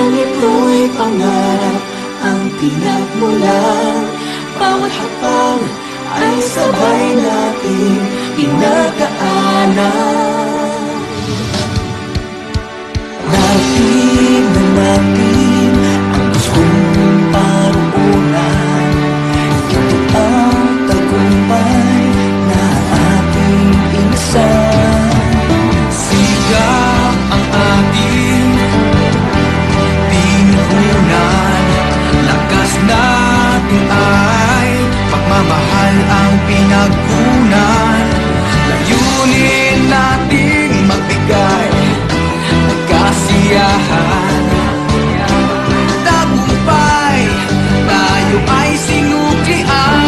langit mo'y pangarap ang pinagmulan. Bawat hakbang ay sabay natin pinagdaanan. Natin na natin ang gustong paroonan. Ito ang tagumpay na ating inasal. Sigap ang ating pinuhunan. Lakas natin ay pagmamahal ang pinagkunan. Layunin nating magbigay ng kasiyahan. Tagumpay, tayo ay sinuklian.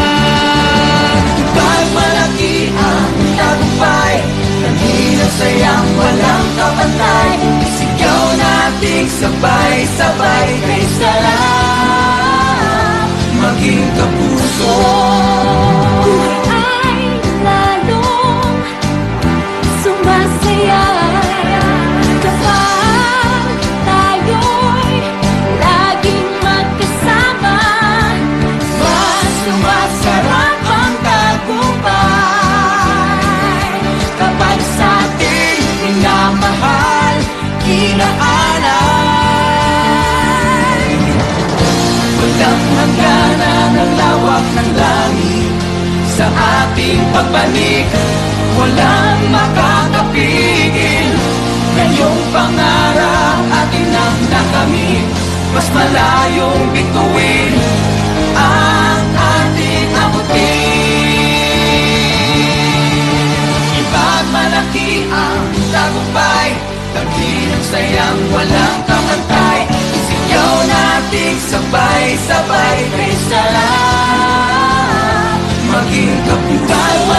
Pagmalaki ang tagumpay, nanginang sayang walang kapantay. Sigaw nating sabay-sabay kay sarap Maging kapuso, buhay ay lalong sumasaya kapag tayo'y laging magkasama. mas sumasarap ang tagumpay kapag sa ating minamahal inaalay. Walang hangganan ang lawak ng langit sa ating pagbalik. Walang makakapigil ngayong pangarap atin ang nakamit. Mas malayong bituin ang ating abutin. Ipagmalaki ang tagumpay, tangkilang sayang walang kamantay. Sigaw nating sabay-sabay kay sarap maging kapitan.